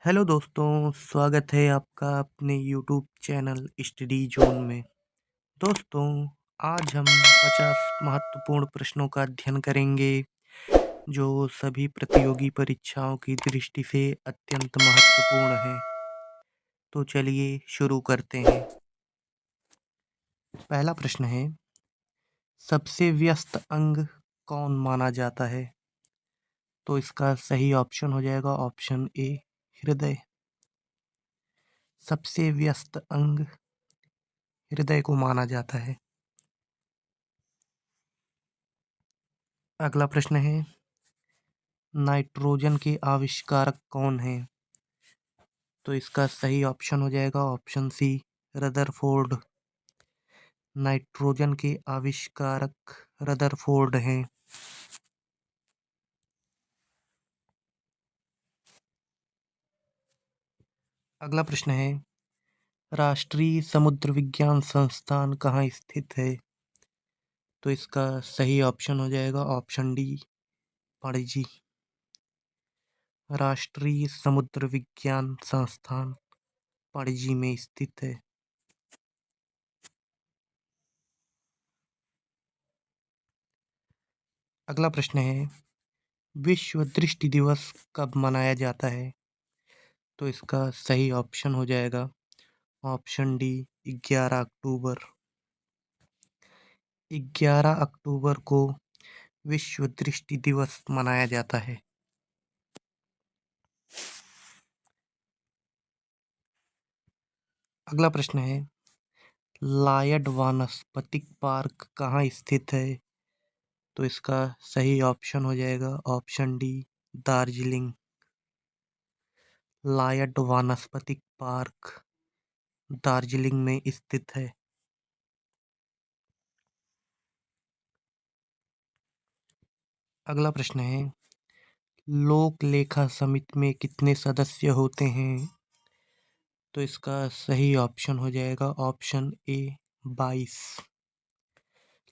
Hello दोस्तों, स्वागत है आपका अपने यूट्यूब चैनल स्टडी जोन में। दोस्तों, आज हम 50 महत्वपूर्ण प्रश्नों का अध्ययन करेंगे जो सभी प्रतियोगी परीक्षाओं की दृष्टि से अत्यंत महत्वपूर्ण हैं। तो चलिए शुरू करते हैं। पहला प्रश्न है, सबसे व्यस्त अंग कौन माना जाता है? तो इसका सही ऑप्शन हो जाएगा ऑप्शन ए, हृदय। सबसे व्यस्त अंग हृदय को माना जाता है। अगला प्रश्न है, नाइट्रोजन के आविष्कारक कौन हैं? तो इसका सही ऑप्शन हो जाएगा ऑप्शन सी, रदरफोर्ड। नाइट्रोजन के आविष्कारक रदरफोर्ड हैं। अगला प्रश्न है, राष्ट्रीय समुद्र विज्ञान संस्थान कहाँ स्थित है? तो इसका सही ऑप्शन हो जाएगा ऑप्शन डी, पणजी। राष्ट्रीय समुद्र विज्ञान संस्थान पणजी में स्थित है। अगला प्रश्न है, विश्व दृष्टि दिवस कब मनाया जाता है? तो इसका सही ऑप्शन हो जाएगा ऑप्शन डी, 11 अक्टूबर। 11 अक्टूबर को विश्व दृष्टि दिवस मनाया जाता है। अगला प्रश्न है, लायड वानस्पतिक पार्क कहाँ स्थित है? तो इसका सही ऑप्शन हो जाएगा ऑप्शन डी, दार्जिलिंग। लायड वानस्पतिक पार्क दार्जिलिंग में स्थित है। अगला प्रश्न है, लोक लेखा समिति में कितने सदस्य होते हैं? तो इसका सही ऑप्शन हो जाएगा ऑप्शन ए, 22।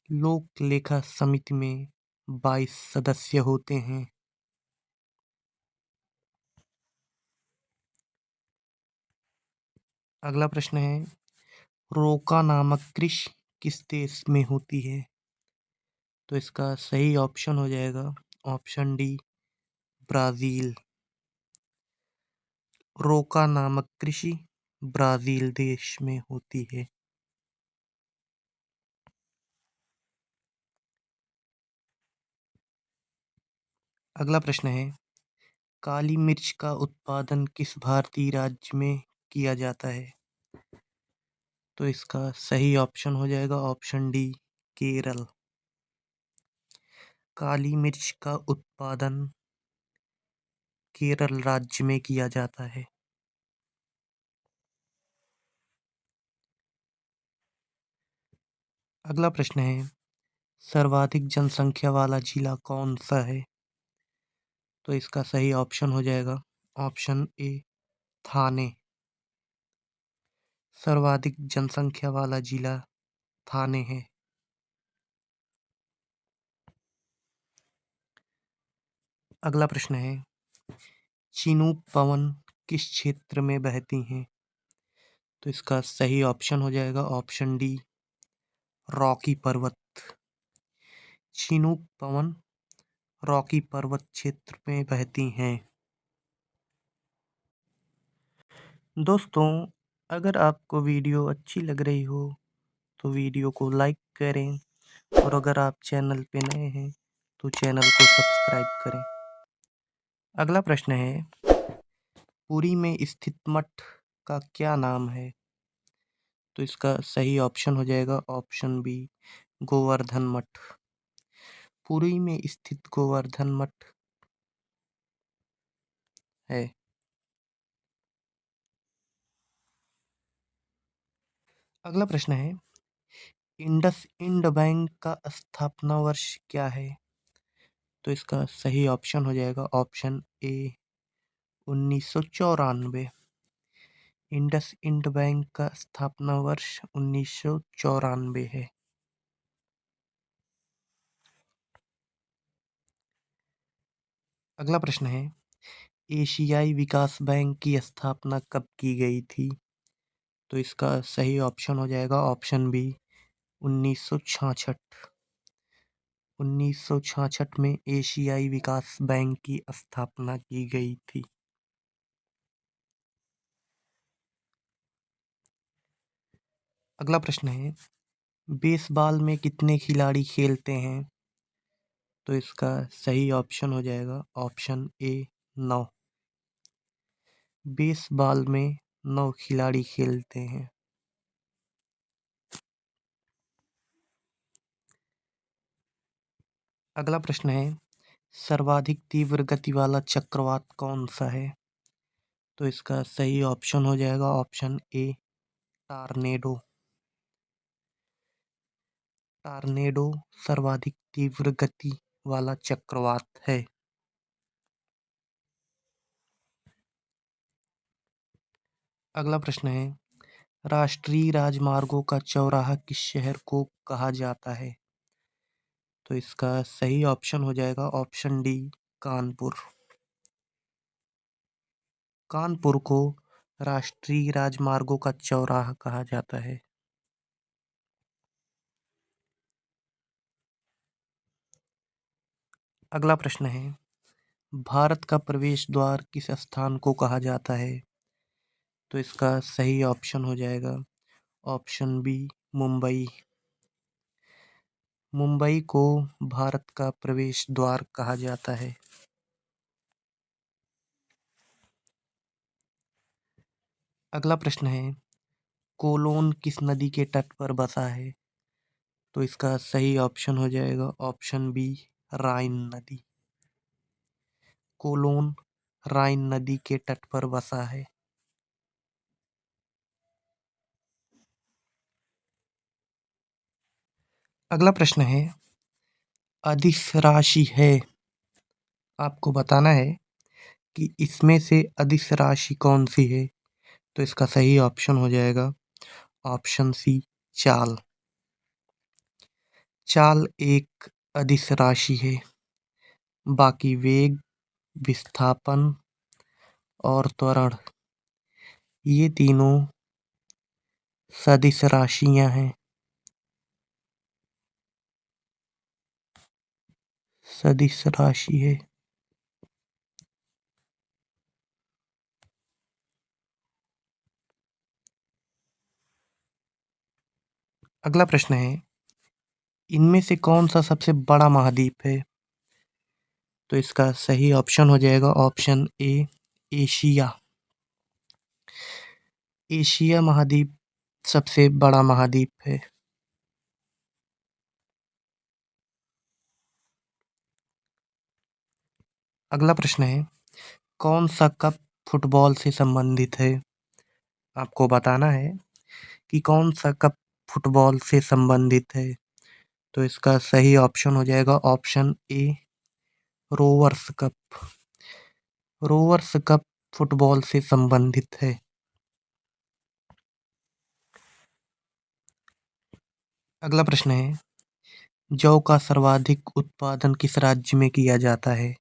लोक लेखा समिति में 22 सदस्य होते हैं। अगला प्रश्न है, रोका नामक कृषि किस देश में होती है? तो इसका सही ऑप्शन हो जाएगा ऑप्शन डी, ब्राज़ील। रोका नामक कृषि ब्राज़ील देश में होती है। अगला प्रश्न है, काली मिर्च का उत्पादन किस भारतीय राज्य में किया जाता है? तो इसका सही ऑप्शन हो जाएगा ऑप्शन डी, केरल। काली मिर्च का उत्पादन केरल राज्य में किया जाता है। अगला प्रश्न है, सर्वाधिक जनसंख्या वाला जिला कौन सा है? तो इसका सही ऑप्शन हो जाएगा ऑप्शन ए, थाने। सर्वाधिक जनसंख्या वाला जिला थाने है। अगला प्रश्न है, चिनूक पवन किस क्षेत्र में बहती हैं? तो इसका सही ऑप्शन हो जाएगा ऑप्शन डी, रॉकी पर्वत। चिनूक पवन रॉकी पर्वत क्षेत्र में बहती हैं। दोस्तों, अगर आपको वीडियो अच्छी लग रही हो तो वीडियो को लाइक करें और अगर आप चैनल पे नए हैं तो चैनल को सब्सक्राइब करें। अगला प्रश्न है, पुरी में स्थित मठ का क्या नाम है? तो इसका सही ऑप्शन हो जाएगा ऑप्शन बी, गोवर्धन मठ। पुरी में स्थित गोवर्धन मठ है। अगला प्रश्न है, इंडस इंड बैंक का स्थापना वर्ष क्या है? तो इसका सही ऑप्शन हो जाएगा option A, 1994। IndusInd bank का स्थापना वर्ष 1994 है। अगला प्रश्न है, एशियाई विकास बैंक की स्थापना कब की गई थी? तो इसका सही ऑप्शन हो जाएगा ऑप्शन बी 1966। 1966 में एशियाई विकास बैंक की स्थापना की गई थी। अगला प्रश्न है, बेसबॉल में कितने खिलाड़ी खेलते हैं? तो इसका सही ऑप्शन हो जाएगा ऑप्शन ए 9। बेसबॉल में 9 खिलाड़ी खेलते हैं। अगला प्रश्न है, सर्वाधिक तीव्र गति वाला चक्रवात कौन सा है? तो इसका सही ऑप्शन हो जाएगा ऑप्शन ए टार्नेडो। टार्नेडो सर्वाधिक तीव्र गति वाला चक्रवात है। अगला प्रश्न है, राष्ट्रीय राजमार्गों का चौराहा किस शहर को कहा जाता है? तो इसका सही ऑप्शन हो जाएगा ऑप्शन डी कानपुर। कानपुर को राष्ट्रीय राजमार्गों का चौराहा कहा जाता है। अगला प्रश्न है, भारत का प्रवेश द्वार किस स्थान को कहा जाता है? तो इसका सही ऑप्शन हो जाएगा ऑप्शन बी मुंबई। मुंबई को भारत का प्रवेश द्वार कहा जाता है। अगला प्रश्न है, कोलोन किस नदी के तट पर बसा है? तो इसका सही ऑप्शन हो जाएगा ऑप्शन बी राइन नदी। कोलोन राइन नदी के तट पर बसा है। अगला प्रश्न है, अदिश राशि है, आपको बताना है कि इसमें से अदिश राशि कौन सी है? तो इसका सही ऑप्शन हो जाएगा ऑप्शन सी चाल। चाल एक अदिश राशि है। बाकी वेग, विस्थापन और त्वरण, ये तीनों सदिश राशियां हैं। सदिश राशि है। अगला प्रश्न है, इनमें से कौन सा सबसे बड़ा महाद्वीप है? तो इसका सही ऑप्शन हो जाएगा ऑप्शन ए एशिया। एशिया महाद्वीप सबसे बड़ा महाद्वीप है। अगला प्रश्न है, कौन सा कप फुटबॉल से संबंधित है? आपको बताना है कि कौन सा कप फुटबॉल से संबंधित है। तो इसका सही ऑप्शन हो जाएगा option A Rovers Cup. Rovers Cup football से संबंधित है। अगला प्रश्न है, जौ का सर्वाधिक उत्पादन किस राज्य में किया जाता है?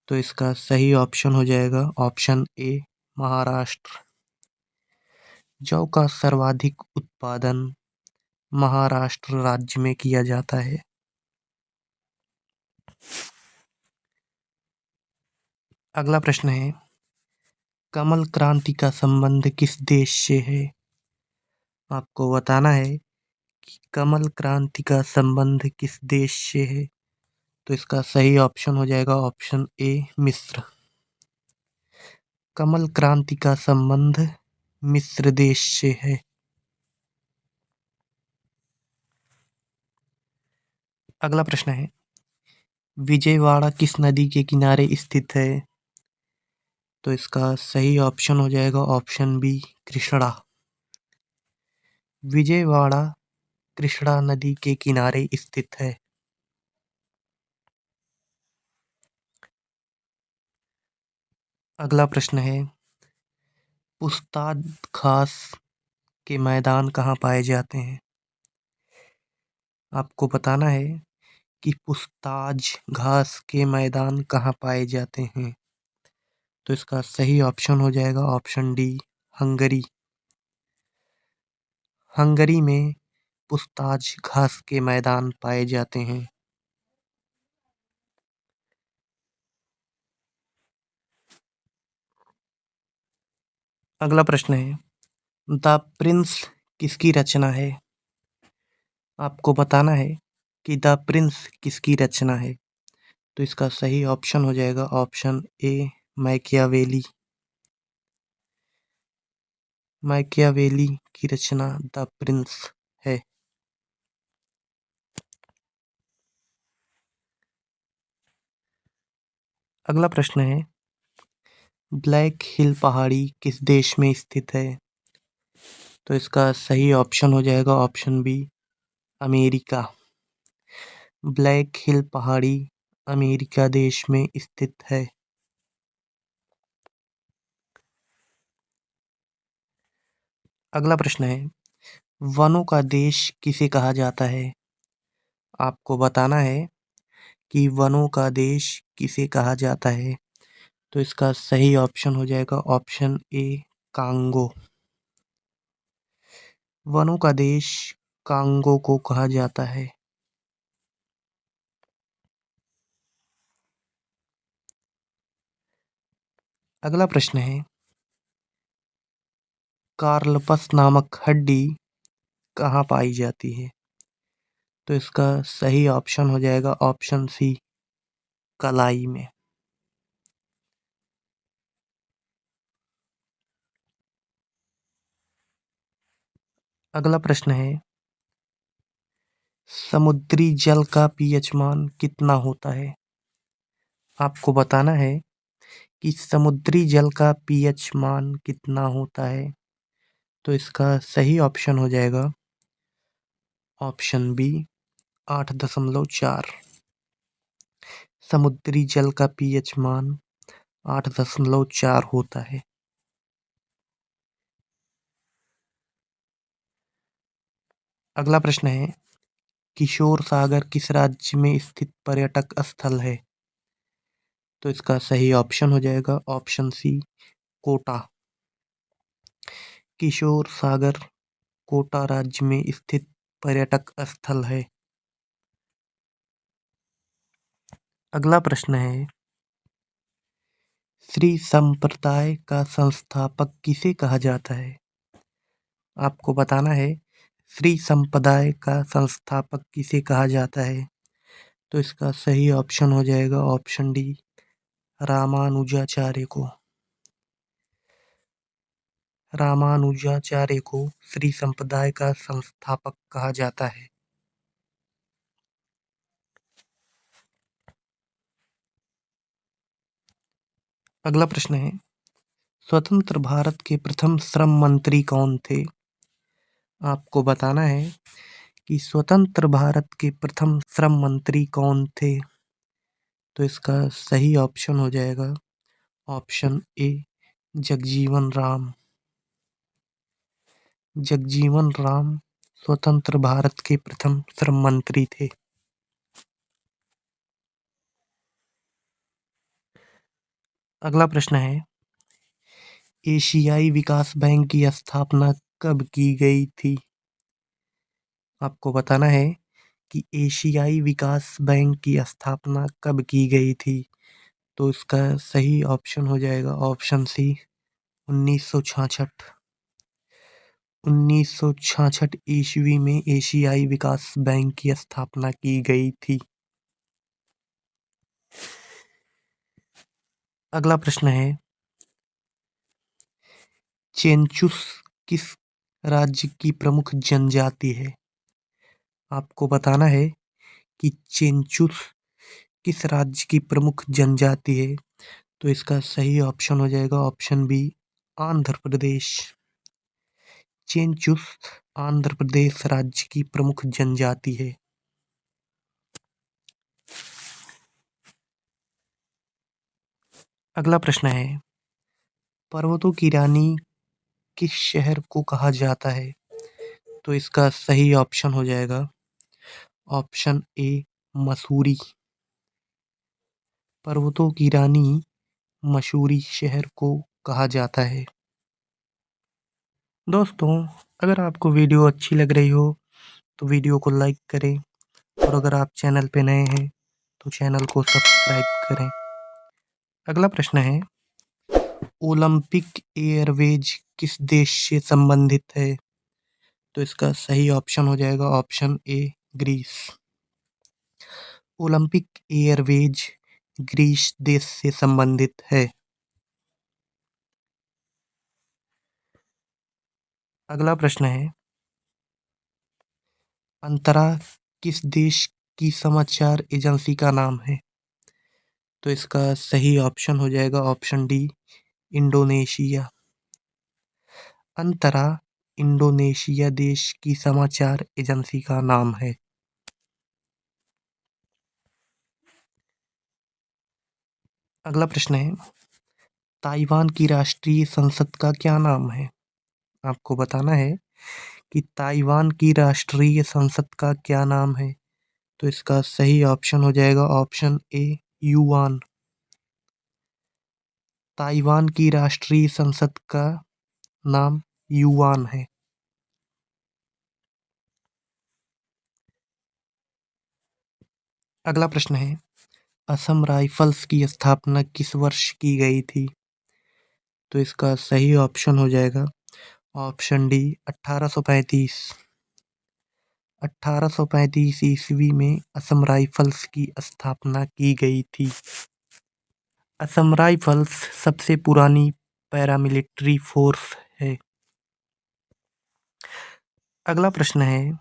तो इसका सही ऑप्शन हो जाएगा ऑप्शन ए महाराष्ट्र। जौ का सर्वाधिक उत्पादन महाराष्ट्र राज्य में किया जाता है। अगला प्रश्न है, कमल क्रांति का संबंध किस देश से है? आपको बताना है कि कमल क्रांति का संबंध किस देश से है। तो इसका सही ऑप्शन हो जाएगा ऑप्शन ए मिस्र। कमल क्रांति का संबंध मिस्र देश से है। अगला प्रश्न है, विजयवाड़ा किस नदी के किनारे स्थित है? तो इसका सही ऑप्शन हो जाएगा ऑप्शन बी कृष्णा। विजयवाड़ा कृष्णा नदी के किनारे स्थित है। अगला प्रश्न है, पुस्ताद घास के मैदान कहाँ पाए जाते हैं? आपको बताना है कि पुस्ताज घास के मैदान कहाँ पाए जाते हैं। तो इसका सही ऑप्शन हो जाएगा ऑप्शन डी, हंगरी। हंगरी में पुछताछ घास के मैदान पाए जाते हैं। अगला प्रश्न है, द प्रिंस किसकी रचना है? आपको बताना है कि द प्रिंस किसकी रचना है। तो इसका सही ऑप्शन हो जाएगा ऑप्शन ए, मैकियावेली। मैकियावेली की रचना द प्रिंस है। अगला प्रश्न है, ब्लैक हिल पहाड़ी किस देश में स्थित है? तो इसका सही ऑप्शन हो जाएगा ऑप्शन बी, अमेरिका। ब्लैक हिल पहाड़ी अमेरिका देश में स्थित है। अगला प्रश्न है, वनों का देश किसे कहा जाता है? आपको बताना है कि वनों का देश किसे कहा जाता है। तो इसका सही ऑप्शन हो जाएगा ऑप्शन ए, कांगो। वनों का देश कांगो को कहा जाता है। अगला प्रश्न है, कार्लपस नामक हड्डी कहाँ पाई जाती है? तो इसका सही ऑप्शन हो जाएगा ऑप्शन सी, कलाई में। अगला प्रश्न है, समुद्री जल का पीएच मान कितना होता है? आपको बताना है कि समुद्री जल का पीएच मान कितना होता है। तो इसका सही ऑप्शन हो जाएगा ऑप्शन बी, 8.4। समुद्री जल का पीएच मान 8.4 होता है। अगला प्रश्न है, किशोर सागर किस राज्य में स्थित पर्यटक स्थल है? तो इसका सही ऑप्शन हो जाएगा ऑप्शन सी, कोटा। किशोर सागर कोटा राज्य में स्थित पर्यटक स्थल है। अगला प्रश्न है, श्री संप्रदाय का संस्थापक किसे कहा जाता है? आपको बताना है श्री संप्रदाय का संस्थापक किसे कहा जाता है। तो इसका सही ऑप्शन हो जाएगा ऑप्शन डी, रामानुजाचार्य को। रामानुजाचार्य को श्री संप्रदाय का संस्थापक कहा जाता है। अगला प्रश्न है, स्वतंत्र भारत के प्रथम श्रम मंत्री कौन थे? आपको बताना है कि स्वतंत्र भारत के प्रथम श्रम मंत्री कौन थे। तो इसका सही ऑप्शन हो जाएगा ऑप्शन ए, जगजीवन राम। जगजीवन राम स्वतंत्र भारत के प्रथम श्रम मंत्री थे। अगला प्रश्न है, एशियाई विकास बैंक की स्थापना कब की गई थी? आपको बताना है कि एशियाई विकास बैंक की स्थापना कब की गई थी। तो इसका सही ऑप्शन हो जाएगा ऑप्शन सी, 1966। 1966 ईस्वी में एशियाई विकास बैंक की स्थापना की गई थी। अगला प्रश्न है, चेंचुस किस राज्य की प्रमुख जनजाति है? आपको बताना है कि चेंचुस किस राज्य की प्रमुख जनजाति है। तो इसका सही ऑप्शन हो जाएगा ऑप्शन बी, आंध्र प्रदेश। चेंचुस आंध्र प्रदेश राज्य की प्रमुख जनजाति है। अगला प्रश्न है, पर्वतों की रानी किस शहर को कहा जाता है? तो इसका सही ऑप्शन हो जाएगा ऑप्शन ए, मसूरी। पर्वतों की रानी मसूरी शहर को कहा जाता है? दोस्तों, अगर आपको वीडियो अच्छी लग रही हो तो वीडियो को लाइक करें और अगर आप चैनल पे नए हैं तो चैनल को सब्सक्राइब करें। अगला प्रश्न है, ओलंपिक एयरवेज किस देश से संबंधित है? तो इसका सही ऑप्शन हो जाएगा option A, Greece. Olympic Airways Greece देश से संबंधित है। अगला प्रश्न है, अंतरा किस देश की समाचार एजेंसी का नाम है? तो इसका सही ऑप्शन हो जाएगा ऑप्शन डी, इंडोनेशिया। अंतरा इंडोनेशिया देश की समाचार एजेंसी का नाम है। अगला प्रश्न है, ताइवान की राष्ट्रीय संसद का क्या नाम है? आपको बताना है कि ताइवान की राष्ट्रीय संसद का क्या नाम है। तो इसका सही ऑप्शन हो जाएगा ऑप्शन ए, युआन। ताइवान की राष्ट्रीय संसद का नाम युआन है। अगला प्रश्न है, असम राइफल्स की स्थापना किस वर्ष की गई थी? तो इसका सही ऑप्शन हो जाएगा ऑप्शन डी, 1835। 1835 ईस्वी में असम राइफल्स की स्थापना की गई थी। असम राइफल्स सबसे पुरानी पैरामिलिट्री फोर्स है। अगला प्रश्न है,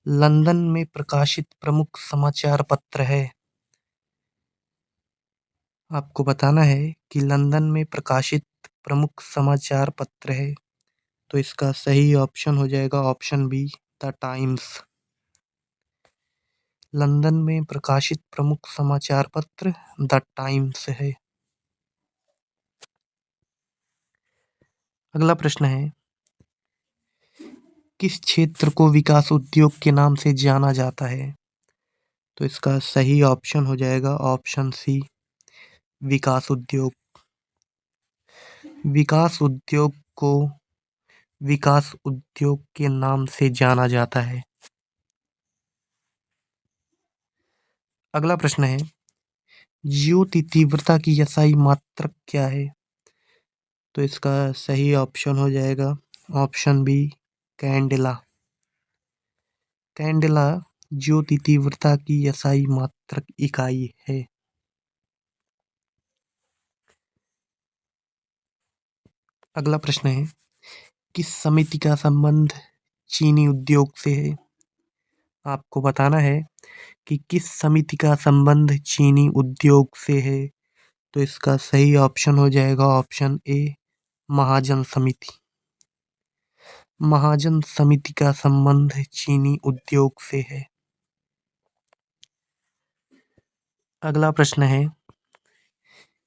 लंदन में प्रकाशित प्रमुख समाचार पत्र है। आपको बताना है कि लंदन में प्रकाशित प्रमुख समाचार पत्र है। तो इसका सही ऑप्शन हो जाएगा option B, the Times. London में प्रकाशित प्रमुख समाचार पत्र द टाइम्स है। अगला प्रश्न है, किस क्षेत्र को विकास उद्योग के नाम से जाना जाता है? तो इसका सही ऑप्शन हो जाएगा ऑप्शन सी, विकास उद्योग। विकास उद्योग को विकास उद्योग के नाम से जाना जाता है। अगला प्रश्न है, ज्योति तीव्रता की SI मात्रक क्या है? तो इसका सही ऑप्शन हो जाएगा ऑप्शन बी, कैंडेला। कैंडेला ज्योति तीव्रता की SI मात्रक इकाई है। अगला प्रश्न है, किस समिति का संबंध चीनी उद्योग से है? आपको बताना है कि किस समिति का संबंध चीनी उद्योग से है। तो इसका सही ऑप्शन हो जाएगा ऑप्शन ए, महाजन समिति। महाजन समिति का संबंध चीनी उद्योग से है। अगला प्रश्न है,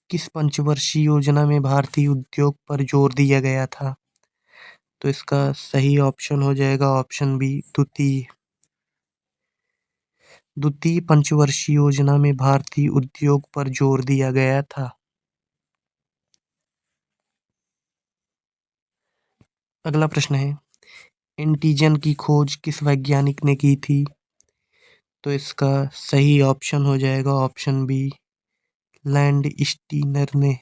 किस पंचवर्षीय योजना में भारतीय उद्योग पर जोर दिया गया था? तो इसका सही ऑप्शन हो जाएगा ऑप्शन बी, द्वितीय। द्वितीय पंचवर्षीय योजना में भारतीय उद्योग पर जोर दिया गया था। अगला प्रश्न है, एंटीजन की खोज किस वैज्ञानिक ने की थी? तो इसका सही ऑप्शन हो जाएगा ऑप्शन बी, लैंड स्टीनर ने।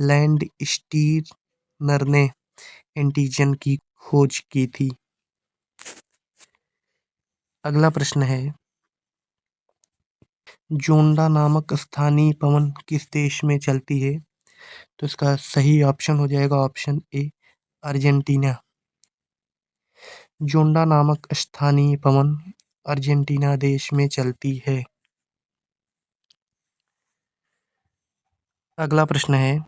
लैंड स्टीनर ने एंटीजन की खोज की थी। अगला प्रश्न है, जोंडा नामक स्थानीय पवन किस देश में चलती है? तो इसका सही ऑप्शन हो जाएगा ऑप्शन ए, अर्जेंटीना। जोंडा नामक स्थानीय पवन अर्जेंटीना देश में चलती है। अगला प्रश्न है,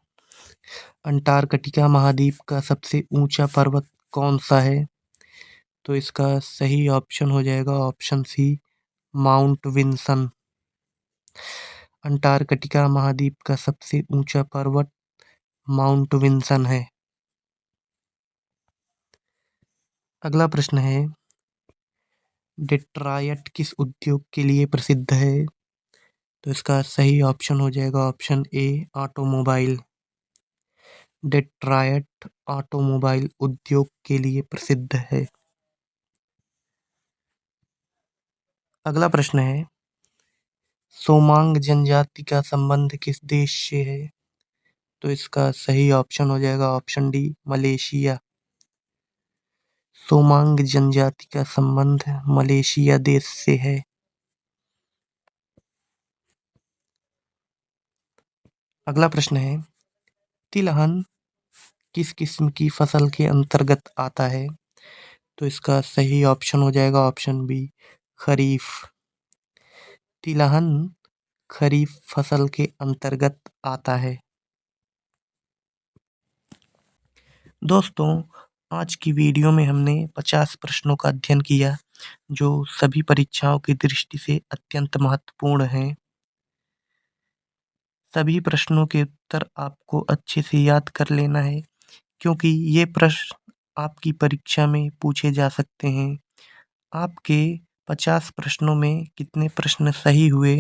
अंटार्कटिका महाद्वीप का सबसे ऊंचा पर्वत कौन सा है? तो इसका सही ऑप्शन हो जाएगा option C, Mount Vinson. Antarctica महाद्वीप का सबसे ऊंचा पर्वत माउंट विंसन है। अगला प्रश्न है, डेट्रॉयट किस उद्योग के लिए प्रसिद्ध है? तो इसका सही ऑप्शन हो जाएगा ऑप्शन ए ऑटोमोबाइल। डेट्रॉयट ऑटोमोबाइल उद्योग के लिए प्रसिद्ध है। अगला प्रश्न है, सोमांग जनजाति का संबंध किस देश से है? तो इसका सही ऑप्शन हो जाएगा ऑप्शन डी मलेशिया। सोमांग जनजाति का संबंध मलेशिया देश से है। अगला प्रश्न है, तिलहन किस किस्म की फसल के अंतर्गत आता है? तो इसका सही ऑप्शन हो जाएगा ऑप्शन बी खरीफ। तिलहन खरीफ फसल के अंतर्गत आता है। दोस्तों, आज की वीडियो में हमने 50 प्रश्नों का अध्ययन किया जो सभी परीक्षाओं की दृष्टि से अत्यंत महत्वपूर्ण हैं। सभी प्रश्नों के उत्तर आपको अच्छे से याद कर लेना है क्योंकि ये प्रश्न आपकी परीक्षा में पूछे जा सकते हैं। आपके 50 प्रश्नों में कितने प्रश्न सही हुए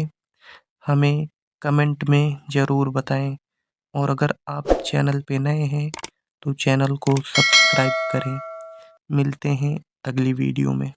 हमें कमेंट में ज़रूर बताएं और अगर आप चैनल पे नए हैं तो चैनल को सब्सक्राइब करें। मिलते हैं अगली वीडियो में।